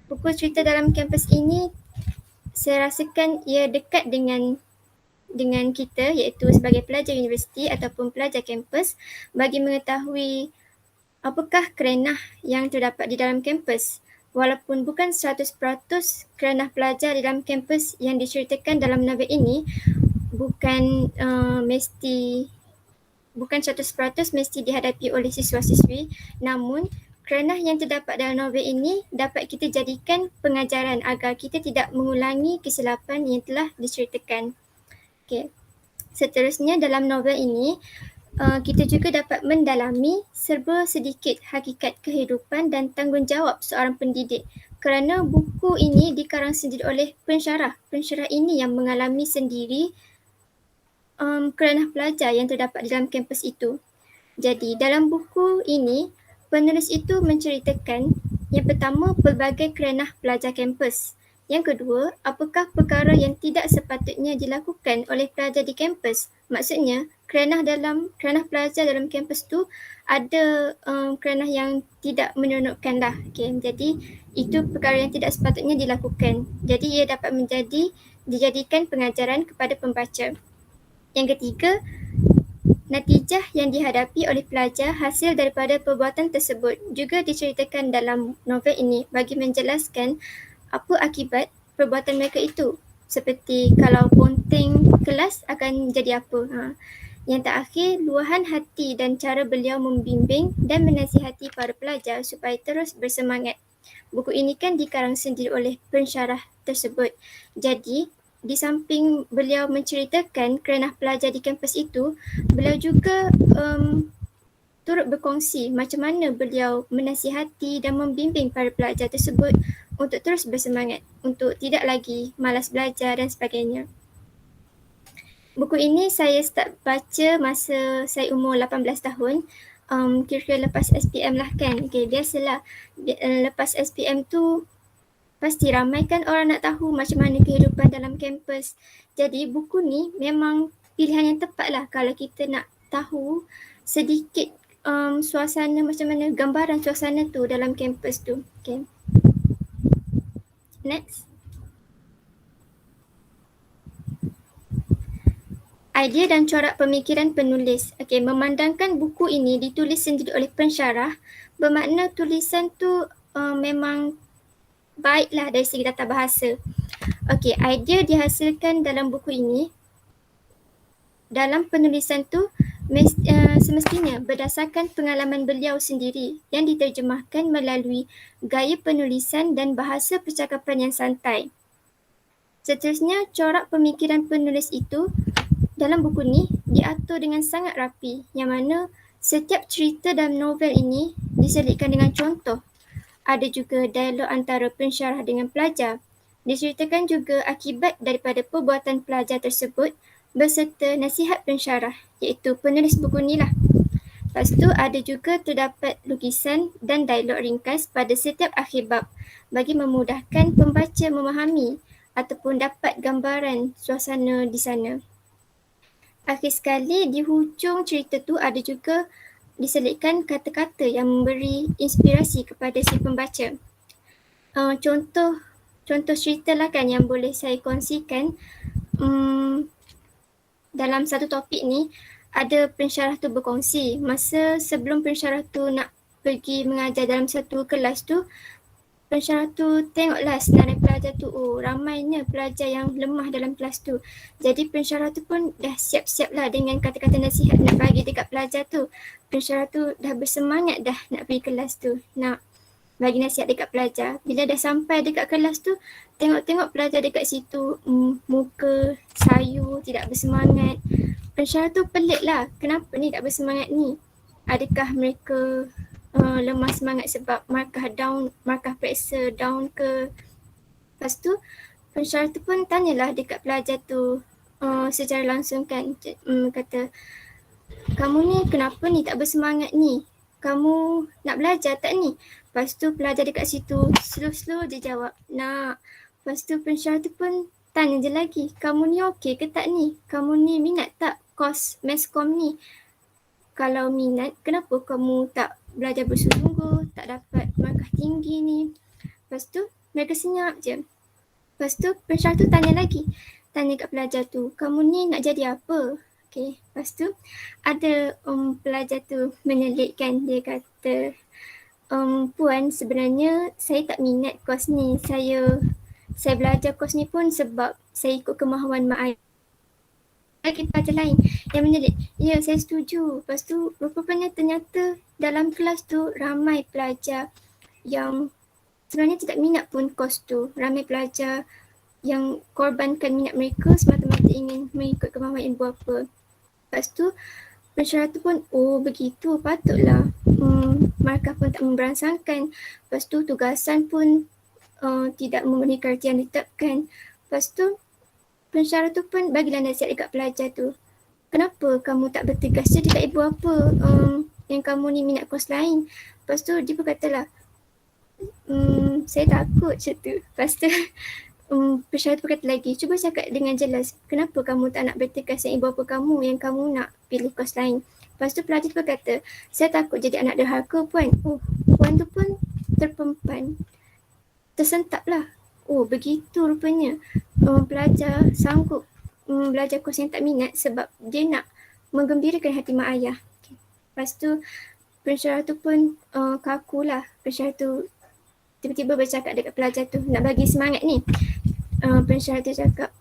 Buku cerita dalam kampus ini saya rasakan ia dekat dengan kita, iaitu sebagai pelajar universiti ataupun pelajar kampus, bagi mengetahui apakah kerenah yang terdapat di dalam kampus. Walaupun bukan 100% kerenah pelajar di dalam kampus yang diceritakan dalam novel ini bukan 100% mesti dihadapi oleh siswa-siswi, namun kerenah yang terdapat dalam novel ini dapat kita jadikan pengajaran agar kita tidak mengulangi kesilapan yang telah diceritakan. Okay. Seterusnya dalam novel ini, kita juga dapat mendalami serba sedikit hakikat kehidupan dan tanggungjawab seorang pendidik, kerana buku ini dikarang sendiri oleh pensyarah. Pensyarah ini yang mengalami sendiri kerenah pelajar yang terdapat di dalam kampus itu. Jadi dalam buku ini, penulis itu menceritakan yang pertama, pelbagai kerenah pelajar kampus. Yang kedua, apakah perkara yang tidak sepatutnya dilakukan oleh pelajar di kampus. Maksudnya, kerenah pelajar dalam kampus tu ada kerenah yang tidak menyeronokkan lah. Okay. Jadi, itu perkara yang tidak sepatutnya dilakukan. Jadi, ia dapat dijadikan pengajaran kepada pembaca. Yang ketiga, natijah yang dihadapi oleh pelajar hasil daripada perbuatan tersebut juga diceritakan dalam novel ini bagi menjelaskan apa akibat perbuatan mereka itu. Seperti kalau ponteng kelas akan jadi apa. Yang terakhir, luahan hati dan cara beliau membimbing dan menasihati para pelajar supaya terus bersemangat. Buku ini kan dikarang sendiri oleh pensyarah tersebut. Jadi, di samping beliau menceritakan kerenah pelajar di kampus itu, beliau juga turut berkongsi macam mana beliau menasihati dan membimbing para pelajar tersebut untuk terus bersemangat, untuk tidak lagi malas belajar dan sebagainya. Buku ini saya start baca masa saya umur 18 tahun, kira-kira lepas SPM lah kan. Okay, biasalah lepas SPM tu pasti ramai kan orang nak tahu macam mana kehidupan dalam kampus. Jadi buku ni memang pilihan yang tepat lah kalau kita nak tahu sedikit suasana macam mana, gambaran suasana tu dalam kampus tu. Okay. Next. Idea dan corak pemikiran penulis. Okay, memandangkan buku ini ditulis sendiri oleh pensyarah, bermakna tulisan tu memang baiklah dari segi tata bahasa. Okay, idea dihasilkan dalam buku ini. Dalam penulisan tu semestinya berdasarkan pengalaman beliau sendiri yang diterjemahkan melalui gaya penulisan dan bahasa percakapan yang santai. Seterusnya, corak pemikiran penulis itu dalam buku ni diatur dengan sangat rapi, yang mana setiap cerita dalam novel ini diselitkan dengan contoh. Ada juga dialog antara pensyarah dengan pelajar. Diceritakan juga akibat daripada perbuatan pelajar tersebut beserta nasihat pensyarah, iaitu penulis buku ni lah. Lepas tu ada juga terdapat lukisan dan dialog ringkas pada setiap akhir bab bagi memudahkan pembaca memahami ataupun dapat gambaran suasana di sana. Akhir sekali, di hujung cerita tu ada juga diselitkan kata-kata yang memberi inspirasi kepada si pembaca. Contoh cerita lah kan yang boleh saya kongsikan. Dalam satu topik ni, ada pensyarah tu berkongsi masa sebelum pensyarah tu nak pergi mengajar dalam satu kelas tu, pensyarah tu tengoklah senarai pelajar tu, ramainya pelajar yang lemah dalam kelas tu. Jadi pensyarah tu pun dah siap-siap lah dengan kata-kata nasihat nak bagi dekat pelajar tu. Pensyarah tu dah bersemangat dah nak pergi kelas tu, nak bagi nasihat dekat pelajar. Bila dah sampai dekat kelas tu, tengok-tengok pelajar dekat situ muka sayu, tidak bersemangat. Pensyarah tu pelik lah, kenapa ni tak bersemangat ni? Adakah mereka lemah semangat sebab markah periksa down ke? Lepas tu pensyarah tu pun tanyalah dekat pelajar tu secara langsung kan, kata, kamu ni kenapa ni tak bersemangat ni? Kamu nak belajar tak ni? Lepas tu pelajar dekat situ slow-slow dia jawab, nak. Lepas tu pensyarah tu pun tanya je lagi, kamu ni okey ke tak ni? Kamu ni minat tak kos meskom ni? Kalau minat, kenapa kamu tak belajar bersungguh-sungguh, tak dapat markah tinggi ni. Lepas tu mereka senyap je. Lepas tu pensyarah tu tanya kat pelajar tu, kamu ni nak jadi apa? Okay. Lepas tu ada pelajar tu menyelitkan, dia kata, puan, sebenarnya saya tak minat kos ni. Saya belajar kos ni pun sebab saya ikut kemahuan mak ayah. Kita pelajar lain yang menyelit, ya saya setuju. Lepas tu rupanya ternyata dalam kelas tu ramai pelajar yang sebenarnya tidak minat pun kos tu. Ramai pelajar yang korbankan minat mereka semata-mata ingin mengikut kemahuan ibu bapa. Lepas tu pensyarah tu pun, oh begitu, patutlah markah pun tak memberangsangkan. Lepas tu tugasan pun tidak memenuhi kriteria yang ditetapkan. Lepas tu pensyarah tu pun bagilah nasihat dekat pelajar tu, kenapa kamu tak bertegas je dekat ibu bapa yang kamu ni minat kos lain. Lepas tu dia pun katalah, saya takut macam tu. Lepas tu pensyarah tu berkata lagi, cuba cakap dengan jelas, kenapa kamu tak nak bertegas dengan ibu bapa kamu yang kamu nak pilih kos lain. Lepas tu pelajar tu berkata, saya takut jadi anak derhaka puan. Oh, puan tu pun terpempan, tersentap lah. Oh begitu rupanya pelajar sanggup belajar kos yang tak minat sebab dia nak menggembirakan hati mak ayah. Okay. Lepas tu pensyarah tu pun kaku lah. Pensyarah tu tiba-tiba bercakap dekat pelajar tu nak bagi semangat ni. Pensyarah tu cakap,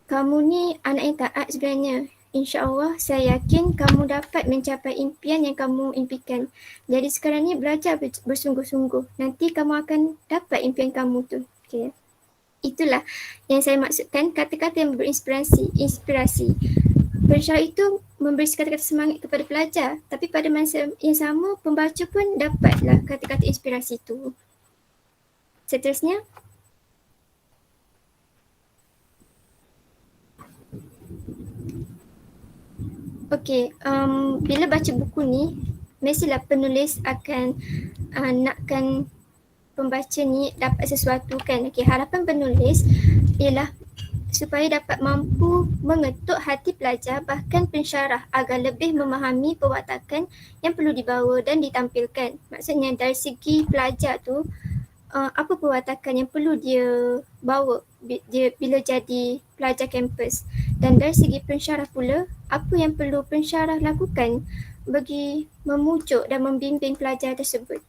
kamu ni anak yang taat sebenarnya. InsyaAllah saya yakin kamu dapat mencapai impian yang kamu impikan. Jadi sekarang ni belajar bersungguh-sungguh. Nanti kamu akan dapat impian kamu tu. Okay. Itulah yang saya maksudkan, kata-kata yang inspirasi. Pensyarah itu memberi kata-kata semangat kepada pelajar, tapi pada masa yang sama pembaca pun dapatlah kata-kata inspirasi itu. Seterusnya, okey, bila baca buku ni, mestilah penulis akan nakkan pembaca ni dapat sesuatu kan. Okey, harapan penulis ialah supaya dapat mampu mengetuk hati pelajar bahkan pensyarah agar lebih memahami pewatakan yang perlu dibawa dan ditampilkan. Maksudnya dari segi pelajar tu, apa pewatakan yang perlu dia bawa dia bila jadi pelajar kampus, dan dari segi pensyarah pula, apa yang perlu pensyarah lakukan bagi memujuk dan membimbing pelajar tersebut.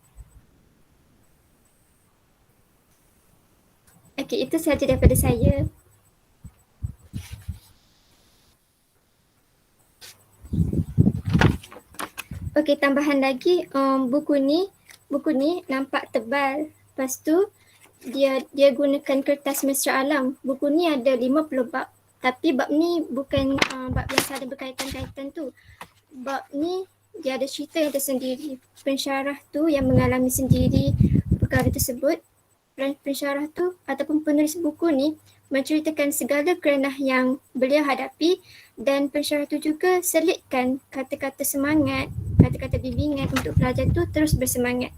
Okey, itu sahaja daripada saya. Okey, tambahan lagi, buku ni nampak tebal. Lepas tu dia gunakan kertas mesra alam. Buku ni ada 50 bab. Tapi bab ni bukan bab yang saling berkaitan-kaitan tu. Bab ni dia ada cerita yang tersendiri. Pensyarah tu yang mengalami sendiri perkara tersebut. Pensyarah tu ataupun penulis buku ni menceritakan segala kerenah yang beliau hadapi, dan pensyarah tu juga selitkan kata-kata semangat, kata-kata bimbingan untuk pelajar tu terus bersemangat.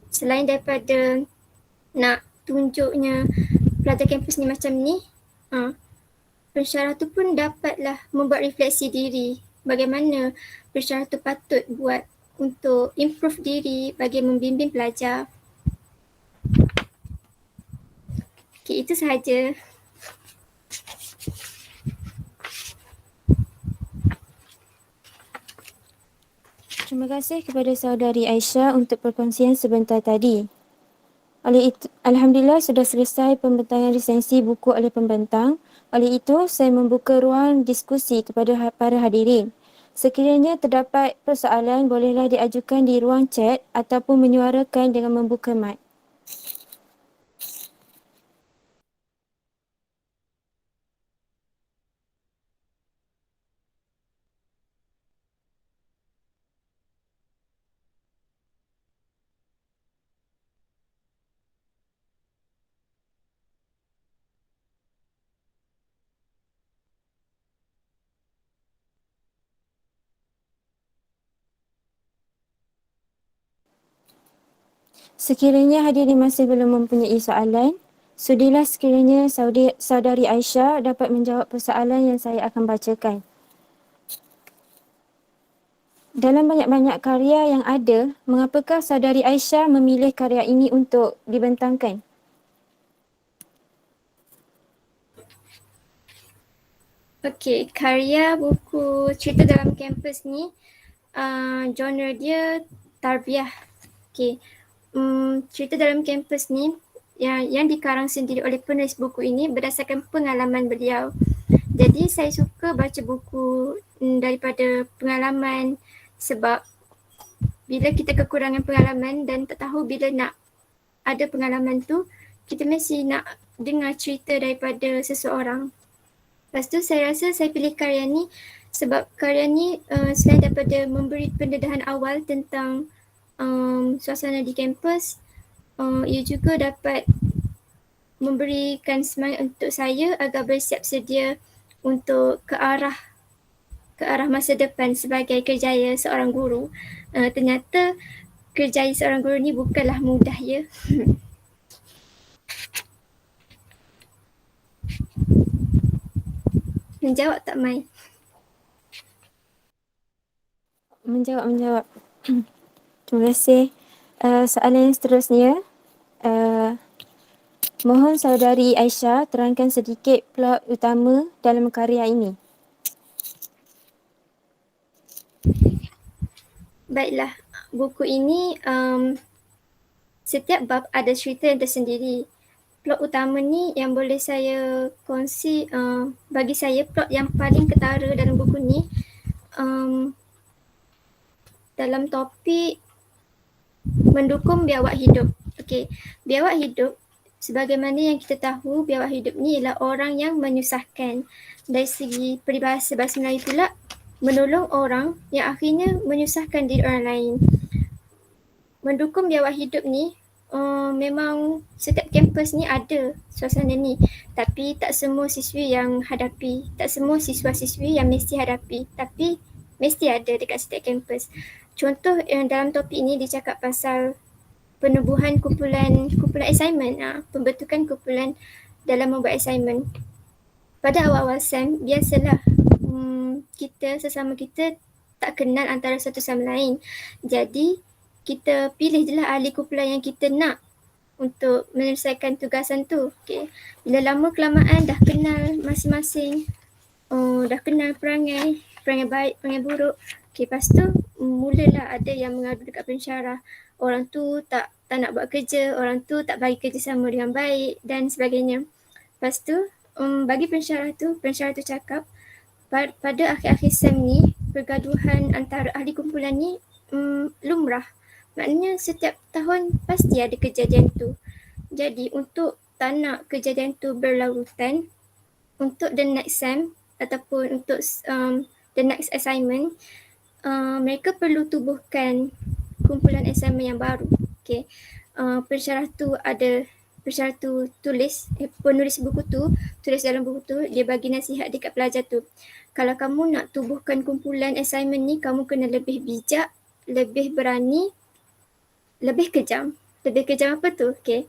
Selain daripada nak tunjuknya pelajar kampus ni macam ni, pensyarah tu pun dapatlah membuat refleksi diri. Bagaimana pensyarah tu patut buat untuk improve diri bagi membimbing pelajar. Okay, itu sahaja. Terima kasih kepada saudari Aisyah untuk perkongsian sebentar tadi. Oleh itu, alhamdulillah sudah selesai pembentangan resensi buku oleh pembentang. Oleh itu, saya membuka ruang diskusi kepada para hadirin. Sekiranya terdapat persoalan, bolehlah diajukan di ruang chat ataupun menyuarakan dengan membuka mic. Sekiranya hadirin masih belum mempunyai soalan, sudilah sekiranya saudari Aisyah dapat menjawab persoalan yang saya akan bacakan. Dalam banyak-banyak karya yang ada, mengapakah saudari Aisyah memilih karya ini untuk dibentangkan? Okey, karya buku cerita dalam kampus ni genre dia tarbiyah. Okey, cerita dalam kampus ni yang dikarang sendiri oleh penulis buku ini berdasarkan pengalaman beliau. Jadi saya suka baca buku daripada pengalaman sebab bila kita kekurangan pengalaman dan tak tahu bila nak ada pengalaman tu, kita mesti nak dengar cerita daripada seseorang. Lepas tu saya rasa saya pilih karya ni sebab karya ni selain daripada memberi pendedahan awal tentang suasana di kampus, ia juga dapat memberikan semangat untuk saya agar bersiap sedia untuk ke arah masa depan sebagai kerjaya seorang guru. Ternyata kerjaya seorang guru ni bukanlah mudah ya. Menjawab tak Mai? Menjawab. Terima kasih. Soalan yang seterusnya. Mohon saudari Aisyah terangkan sedikit plot utama dalam karya ini. Baiklah, buku ini setiap bab ada cerita yang tersendiri. Plot utama ni yang boleh saya kongsi, bagi saya plot yang paling ketara dalam buku ni dalam topik mendukung biawak hidup. Okey, biawak hidup sebagaimana yang kita tahu, biawak hidup ni ialah orang yang menyusahkan. Dari segi peribahasa bahasa Melayu pula, menolong orang yang akhirnya menyusahkan diri orang lain. Mendukung biawak hidup ni memang setiap kampus ni ada suasana ni, tapi tak semua siswi yang hadapi, tak semua siswa-siswi yang mesti hadapi, tapi mesti ada dekat setiap kampus. Contoh yang dalam topik ni dia cakap pasal penubuhan kumpulan assignment, pembentukan kumpulan dalam membuat assignment. Pada awal-awal SEM, biasalah kita sesama kita tak kenal antara satu sama lain. Jadi kita pilih je lah ahli kumpulan yang kita nak untuk menyelesaikan tugasan tu. Okay. Bila lama kelamaan dah kenal masing-masing, dah kenal perangai baik, perangai buruk. Okay, lepas tu mulalah ada yang mengadu dekat pensyarah. Orang tu tak nak buat kerja, orang tu tak bagi kerjasama dengan baik dan sebagainya. Lepas tu bagi pensyarah tu cakap pada akhir-akhir SEM ni, pergaduhan antara ahli kumpulan ni lumrah. Maknanya setiap tahun pasti ada kejadian tu. Jadi untuk tak nak kejadian tu berlarutan, untuk the next SEM ataupun untuk the next assignment, mereka perlu tubuhkan kumpulan assignment yang baru. Okay. Pensyarah tu penulis buku tu tulis dalam buku tu, dia bagi nasihat dekat pelajar tu. Kalau kamu nak tubuhkan kumpulan assignment ni, kamu kena lebih bijak, lebih berani, lebih kejam. Lebih kejam apa tu? Okay.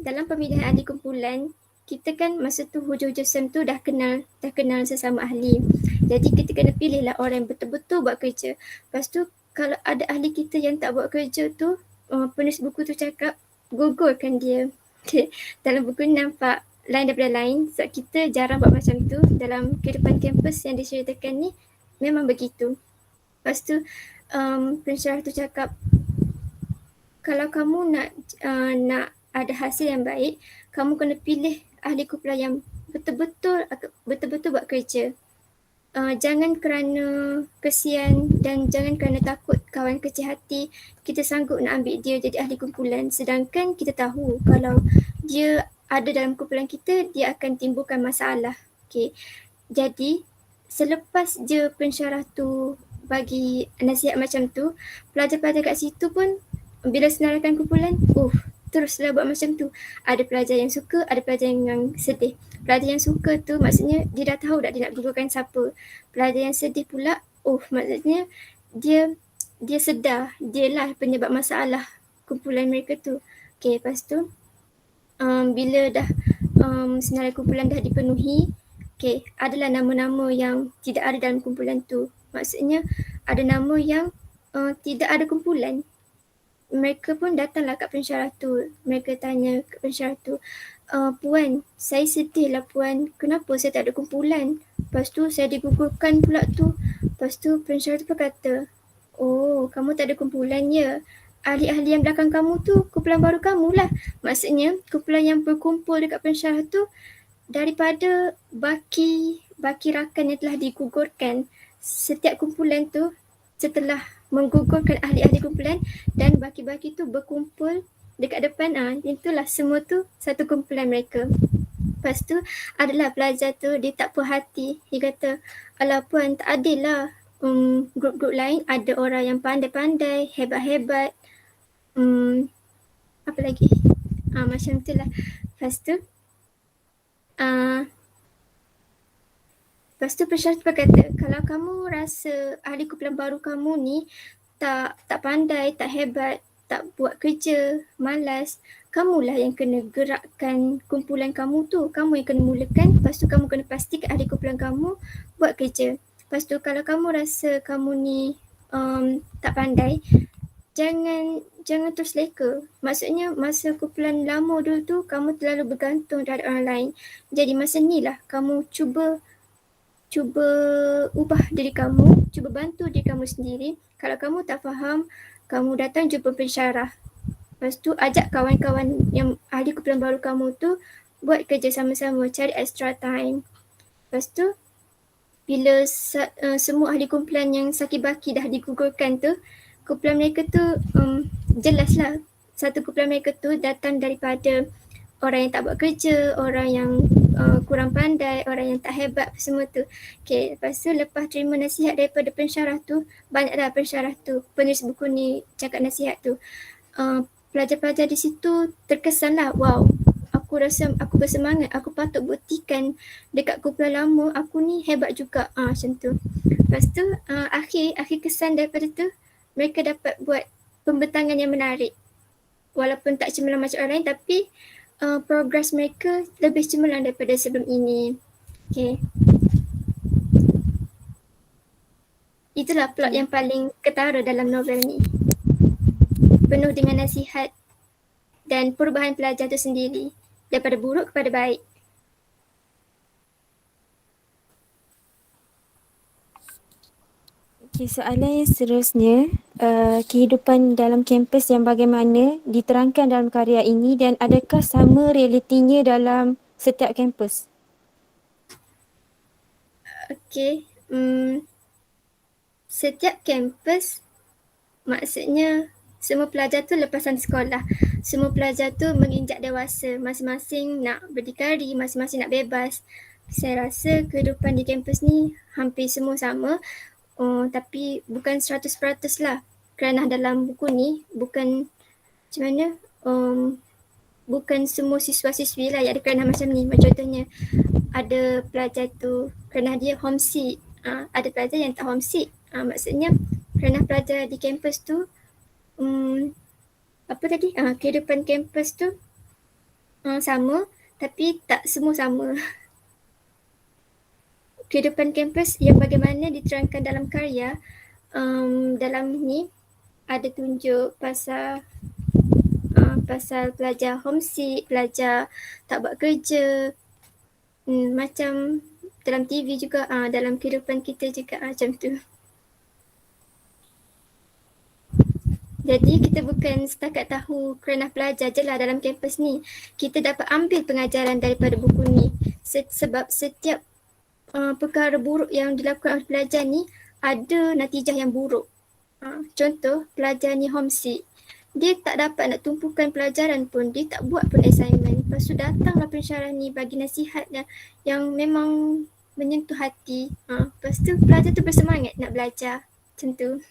Dalam pemilihan ahli kumpulan, kita kan masa tu hujung-hujung SEM tu dah kenal sesama ahli. Jadi kita kena pilih lah orang yang betul-betul buat kerja. Lepas tu kalau ada ahli kita yang tak buat kerja tu, penulis buku tu cakap gugurkan dia. Okay. Dalam buku ni nampak lain daripada lain sebab kita jarang buat macam tu. Dalam kehidupan kampus yang diceritakan ni memang begitu. Lepas tu pensyarah tu cakap, kalau kamu nak ada hasil yang baik, kamu kena pilih ahli kumpulan yang betul-betul buat kerja. Jangan kerana kesian dan jangan kerana takut kawan kecil hati kita sanggup nak ambil dia jadi ahli kumpulan, sedangkan kita tahu kalau dia ada dalam kumpulan kita, dia akan timbulkan masalah. Okay. Jadi selepas je pensyarah tu bagi nasihat macam tu, pelajar-pelajar kat situ pun bila senaraikan kumpulan, teruslah buat macam tu. Ada pelajar yang suka, ada pelajar yang sedih. Pelajar yang suka tu maksudnya dia dah tahu dah dia nak gugurkan siapa. Pelajar yang sedih pula, maksudnya dia sedar dialah penyebab masalah kumpulan mereka tu. Okay, lepas tu bila dah senarai kumpulan dah dipenuhi, okay, adalah nama-nama yang tidak ada dalam kumpulan tu. Maksudnya ada nama yang tidak ada kumpulan. Mereka pun datanglah kat pensyarah tu. Mereka tanya kat pensyarah tu, Puan, saya sedih lah Puan. Kenapa saya tak ada kumpulan? Lepas tu saya digugurkan pula tu. Lepas tu pensyarah tu berkata, oh, kamu tak ada kumpulan ya. Ahli-ahli yang belakang kamu tu kumpulan baru kamu lah. Maksudnya kumpulan yang berkumpul dekat pensyarah tu daripada baki rakan yang telah digugurkan. Setiap kumpulan tu setelah menggugurkan ahli-ahli kumpulan dan baki-baki tu berkumpul dekat depan, itulah semua tu satu kumpulan mereka. Lepas tu adalah pelajar tu, dia tak puas hati. Dia kata, alah Puan, tak adil lah. Grup-grup lain ada orang yang pandai-pandai, hebat-hebat. Apa lagi? Macam tu lah. Lepas tu Lepas tu pensyarah berkata, kalau kamu rasa ahli kumpulan baru kamu ni tak pandai, tak hebat, tak buat kerja, malas, kamulah yang kena gerakkan kumpulan kamu tu. Kamu yang kena mulakan, lepas tu kamu kena pastikan ahli kumpulan kamu buat kerja. Lepas tu kalau kamu rasa kamu ni tak pandai, jangan terus leka. Maksudnya masa kumpulan lama dulu tu kamu terlalu bergantung terhadap orang lain. Jadi masa ni lah kamu cuba ubah diri kamu, cuba bantu diri kamu sendiri. Kalau kamu tak faham, kamu datang jumpa pensyarah. Lepas tu ajak kawan-kawan yang ahli kumpulan baru kamu tu buat kerja sama-sama, cari extra time. Lepas tu bila semua ahli kumpulan yang saki-baki dah digugurkan tu, kumpulan mereka tu jelaslah satu kumpulan mereka tu datang daripada orang yang tak buat kerja, orang yang kurang pandai, orang yang tak hebat, semua tu. Okay, lepas tu lepas terima nasihat daripada pensyarah tu, banyaklah pensyarah tu, penulis buku ni cakap nasihat tu. Pelajar-pelajar di situ terkesan lah, wow, aku rasa aku bersemangat, aku patut buktikan dekat kumpulan lama, aku ni hebat juga, macam tu. Lepas tu akhir kesan daripada tu, mereka dapat buat pembentangan yang menarik. Walaupun tak cemerlang macam orang lain, tapi progres mereka lebih cemerlang daripada sebelum ini. Okay. Itulah plot yang paling ketara dalam novel ni. Penuh dengan nasihat dan perubahan pelajar tu sendiri. Daripada buruk kepada baik. Okay, soalan yang seterusnya, kehidupan dalam kampus yang bagaimana diterangkan dalam karya ini dan adakah sama realitinya dalam setiap kampus? Okay. Setiap kampus maksudnya semua pelajar tu lepasan sekolah. Semua pelajar tu menginjak dewasa. Masing-masing nak berdikari, masing-masing nak bebas. Saya rasa kehidupan di kampus ni hampir semua sama. Tapi bukan 100% lah. Kerana dalam buku ni bukan macam mana, bukan semua siswa-siswi lah yang ada kerana macam ni. Contohnya ada pelajar tu kerana dia homesick. Ada pelajar yang tak homesick. Maksudnya kerana pelajar di kampus tu kehidupan kampus tu sama tapi tak semua sama. Kehidupan kampus yang bagaimana diterangkan dalam karya, dalam ni ada tunjuk pasal pelajar homesick, pelajar tak buat kerja, macam dalam TV juga, dalam kehidupan kita juga macam tu. Jadi kita bukan setakat tahu kerana pelajar je lah dalam kampus ni. Kita dapat ambil pengajaran daripada buku ni. Sebab setiap perkara buruk yang dilakukan oleh pelajar ni ada natijah yang buruk. Contoh, pelajar ni homesick. Dia tak dapat nak tumpukan pelajaran pun, dia tak buat pun assignment. Lepas tu datanglah pensyarah ni bagi nasihat yang memang menyentuh hati. Lepas tu pelajar tu bersemangat nak belajar. Macam tu.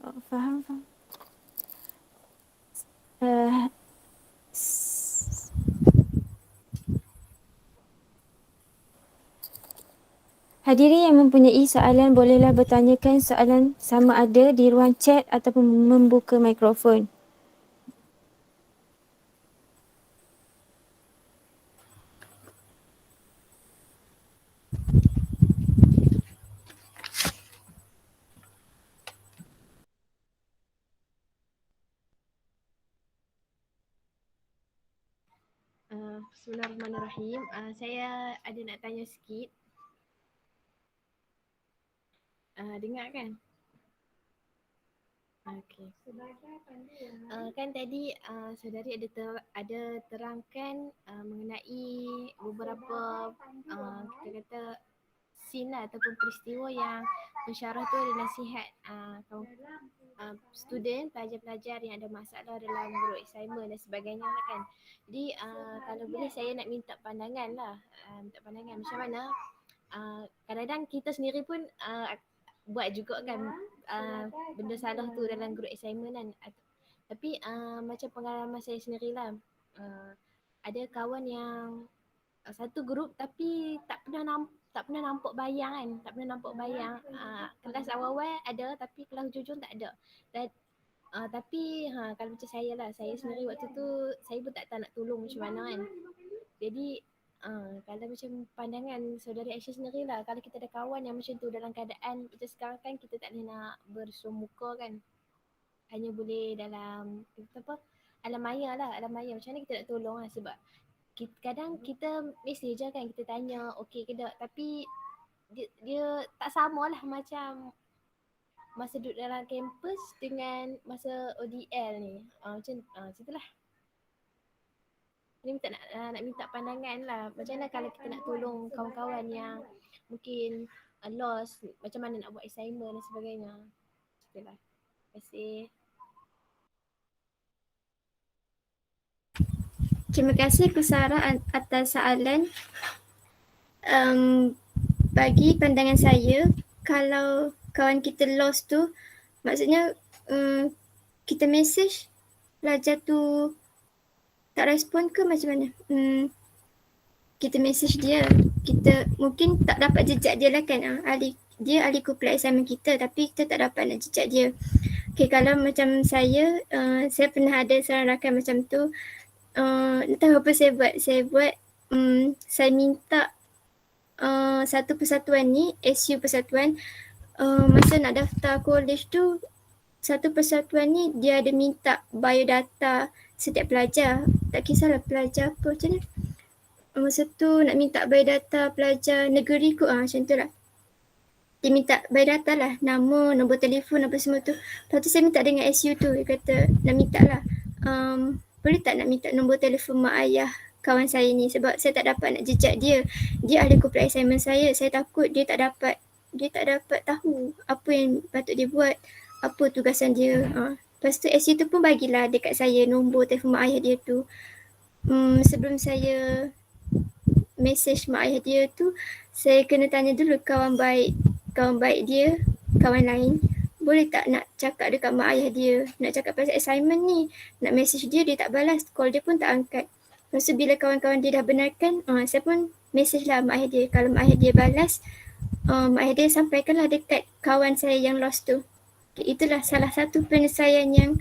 Faham. Hadirin yang mempunyai soalan bolehlah bertanyakan soalan sama ada di ruang chat ataupun membuka mikrofon. Bismillahirrahmanirrahim. Saya ada nak tanya sikit. Dengar kan? Okey. Kan tadi saudari ada terangkan mengenai beberapa kita kata scene lah, ataupun peristiwa yang pensyarah tu ada nasihat student, pelajar-pelajar yang ada masalah dalam group assignment dan sebagainya lah kan. Jadi kalau boleh saya nak minta pandangan lah, macam mana kadang-kadang kita sendiri pun buat juga kan benda salah tu dalam group assignment kan. Tapi macam pengalaman saya sendirilah, ada kawan yang satu grup tapi tak pernah nampak bayang kan, tak pernah nampak bayang. Kelas awal-awal ada tapi kelas hujung-hujung tak ada. Dan tapi kalau macam saya lah, saya sendiri waktu tu saya pun tak tahu nak tolong macam mana kan. Jadi kalau macam pandangan saudari Aisyah sendiri lah, kalau kita ada kawan yang macam tu dalam keadaan macam sekarang kan, kita tak boleh nak bersuah muka kan, hanya boleh dalam apa, alam maya lah, alam maya. Macam mana kita nak tolong lah, sebab kadang kita mesej je kan, kita tanya okey ke tak, tapi dia tak sama lah macam masa duduk dalam kampus dengan masa ODL ni. Macam itulah. Ni nak minta pandangan lah, macam mana kalau kita nak tolong kawan-kawan yang mungkin lost, macam mana nak buat assignment dan sebagainya. Itulah. Terima kasih. Terima kasih Kusara atas soalan. Bagi pandangan saya, kalau kawan kita lost tu, maksudnya kita message pelajar tu tak respon ke macam mana? Kita message dia, kita mungkin tak dapat jejak dia lah kan. Dia ahli kumpulan assignment kita, tapi kita tak dapat nak jejak dia. Okay, kalau macam saya pernah ada seorang rakan macam tu. Tahu apa saya buat? Saya minta satu persatuan ni, SU persatuan, masa nak daftar college tu, satu persatuan ni dia ada minta biodata setiap pelajar. Tak kisahlah pelajar apa, macam ni. Masa tu nak minta biodata pelajar negeri kot, macam tu lah. Dia minta biodata lah, nama, nombor telefon, apa semua tu. Lepas tu saya minta dengan SU tu, dia kata nak minta lah, boleh tak nak minta nombor telefon mak ayah kawan saya ni, sebab saya tak dapat nak jejak dia. Dia ada kumpulan assignment saya takut dia tak dapat tahu apa yang patut dia buat, apa tugasan dia. Lepas tu SU tu pun bagilah dekat saya nombor telefon mak ayah dia tu. Sebelum saya message mak ayah dia tu, saya kena tanya dulu kawan baik dia, kawan lain, boleh tak nak cakap dekat mak ayah dia, nak cakap pasal assignment ni, nak message dia, dia tak balas, call dia pun tak angkat. Lepas tu bila kawan-kawan dia dah benarkan, saya pun message lah mak ayah dia. Kalau mak ayah dia balas, mak ayah dia sampaikanlah dekat kawan saya yang lost tu. Okay, itulah salah satu penyelesaian yang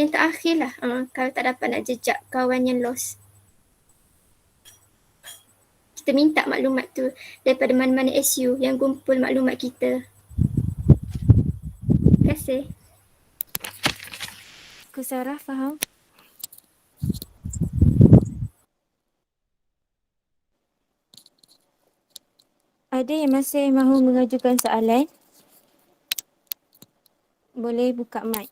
terakhir lah, kalau tak dapat nak jejak kawan yang lost. Kita minta maklumat tu daripada mana-mana SU yang kumpul maklumat kita. Terima kasih. Kusara faham? Ada yang masih mahu mengajukan soalan? Boleh buka mic.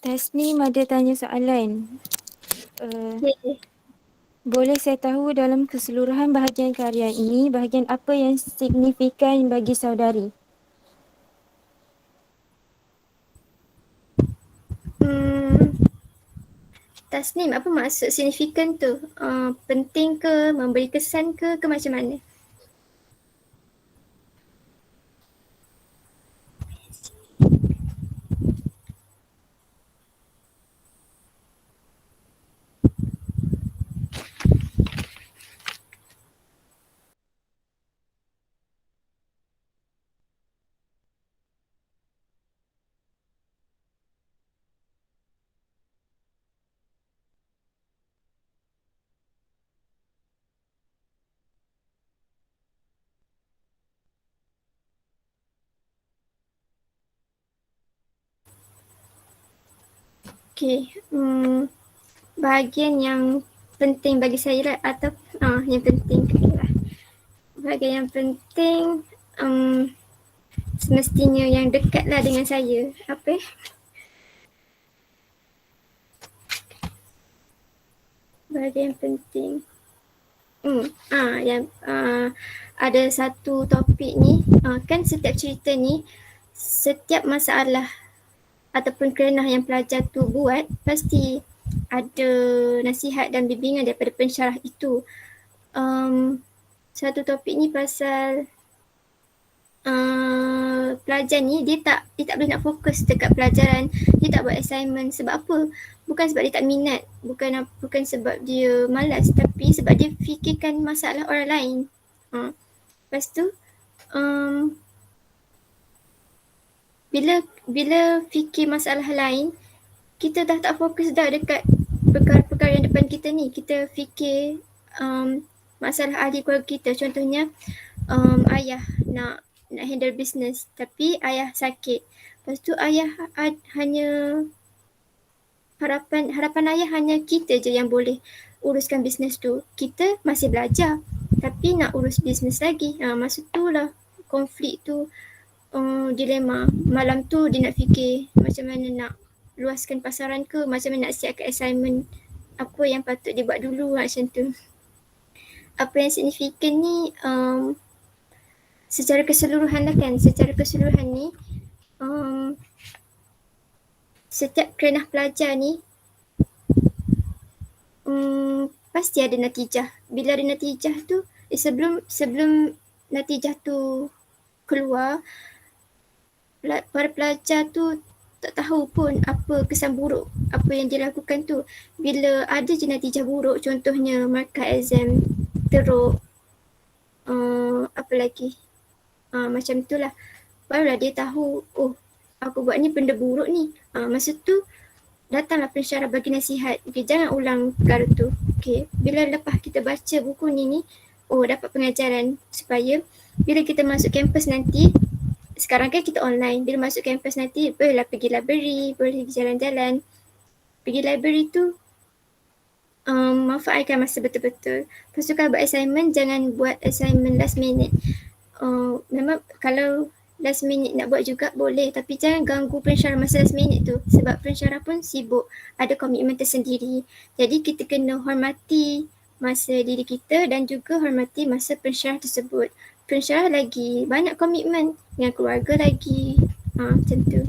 Tasnim ada tanya soalan. Boleh saya tahu dalam keseluruhan bahagian karya ini, bahagian apa yang signifikan bagi saudari? Tasnim, apa maksud signifikan tu? Penting ke, memberi kesan ke macam mana? Okey, bahagian yang penting bagi saya lah, atau yang penting lah. Bahagian yang penting semestinya yang dekat lah dengan saya. Apa? Bahagian yang penting. Yang ada satu topik ni, kan setiap cerita ni, setiap masalah ataupun kerenah yang pelajar tu buat, pasti ada nasihat dan bimbingan daripada pensyarah itu. Satu topik ni pasal pelajar ni dia tak boleh nak fokus dekat pelajaran, dia tak buat assignment. Sebab apa? Bukan sebab dia tak minat, bukan sebab dia malas, tapi sebab dia fikirkan masalah orang lain. Lepas tu bila fikir masalah lain, kita dah tak fokus dah dekat perkara-perkara yang depan kita ni. Kita fikir masalah ahli keluarga kita. Contohnya ayah nak handle business, tapi ayah sakit. Lepas tu ayah hanya harapan ayah hanya kita je yang boleh uruskan business tu. Kita masih belajar tapi nak urus business lagi. Masa tu lah konflik tu, dilema. Malam tu dia nak fikir macam mana nak luaskan pasaran ke, macam mana nak siapkan assignment, apa yang patut dia buat dulu macam tu. Apa yang signifikan ni secara keseluruhan lah kan. Secara keseluruhan ni setiap kerenah pelajar ni pasti ada natijah. Bila ada natijah tu, sebelum natijah tu keluar, para pelajar tu tak tahu pun apa kesan buruk apa yang dia lakukan tu. Bila ada je natijah buruk, contohnya markah exam teruk, apa lagi, macam tu lah, barulah dia tahu, oh aku buat ni benda buruk ni. Masa tu datanglah pensyarah bagi nasihat, okay, jangan ulang perkara tu. Okay, bila lepas kita baca buku ni, oh dapat pengajaran supaya bila kita masuk kampus nanti, sekarang kan kita online, bila masuk kampus nanti bolehlah pergi library, boleh pergi jalan-jalan. Pergi library tu manfaatkan masa betul-betul. Lepas tu kalau buat assignment, jangan buat assignment last minute. Memang kalau last minute nak buat juga boleh, tapi jangan ganggu pensyarah masa last minute tu, sebab pensyarah pun sibuk, ada komitmen tersendiri. Jadi kita kena hormati masa diri kita dan juga hormati masa pensyarah tersebut. Pensyarah lagi banyak komitmen dengan keluarga lagi, macam tu.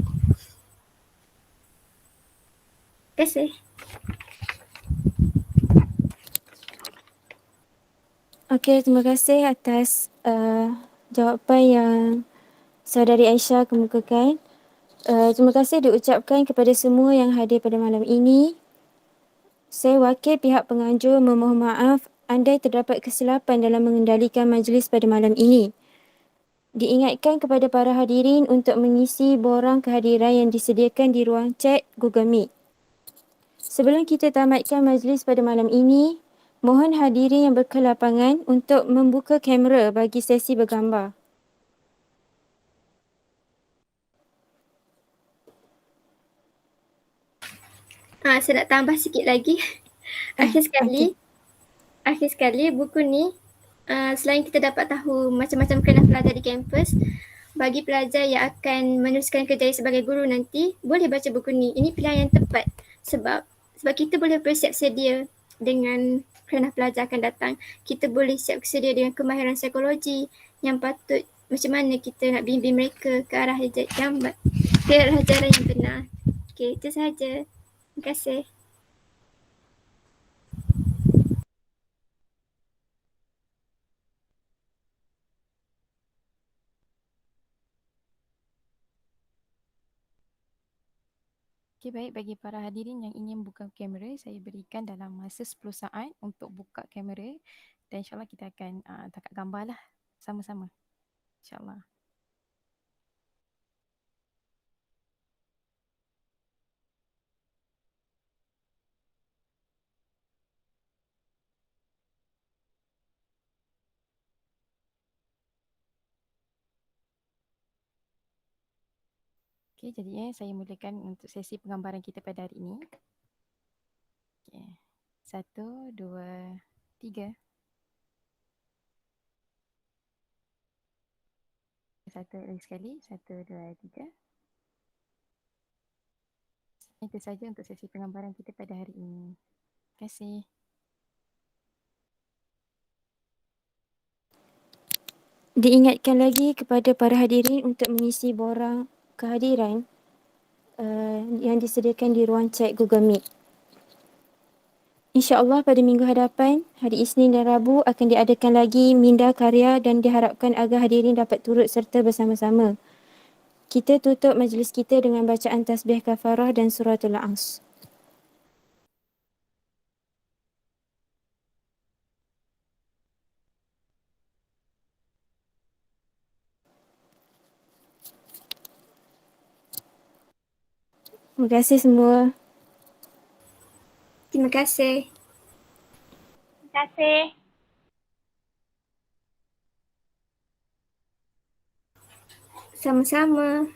Terima kasih. Okey, terima kasih atas jawapan yang Saudari Aisyah kemukakan. Terima kasih diucapkan kepada semua yang hadir pada malam ini. Saya wakil pihak penganjur memohon maaf andai terdapat kesilapan dalam mengendalikan majlis pada malam ini. Diingatkan kepada para hadirin untuk mengisi borang kehadiran yang disediakan di ruang chat Google Meet. Sebelum kita tamatkan majlis pada malam ini, mohon hadirin yang berkelapangan untuk membuka kamera bagi sesi bergambar. Saya nak tambah sikit lagi. Akhir sekali buku ni, selain kita dapat tahu macam-macam kerenah pelajar di kampus, bagi pelajar yang akan meneruskan kerjaya sebagai guru nanti, boleh baca buku ni. Ini pilihan yang tepat sebab kita boleh bersiap sedia dengan kerenah pelajar akan datang. Kita boleh siap sedia dengan kemahiran psikologi yang patut, macam mana kita nak bimbing mereka ke arah jalan yang benar. Okey, itu sahaja. Terima kasih. Okey, baik, bagi para hadirin yang ingin buka kamera, saya berikan dalam masa 10 saat untuk buka kamera dan insyaAllah kita akan tangkap gambar lah sama-sama. InsyaAllah. Okey, jadi saya mulakan untuk sesi penggambaran kita pada hari ini. Okey. 1, 2, 3. 1 lagi sekali. 1, 2, 3. Itu saja untuk sesi penggambaran kita pada hari ini. Terima kasih. Diingatkan lagi kepada para hadirin untuk mengisi borang kehadiran yang disediakan di ruang chat Google Meet. InsyaAllah pada minggu hadapan, hari Isnin dan Rabu akan diadakan lagi minda karya dan diharapkan agar hadirin dapat turut serta bersama-sama. Kita tutup majlis kita dengan bacaan tasbih kafarah dan suratul As. Terima kasih semua. Terima kasih. Terima kasih. Sama-sama.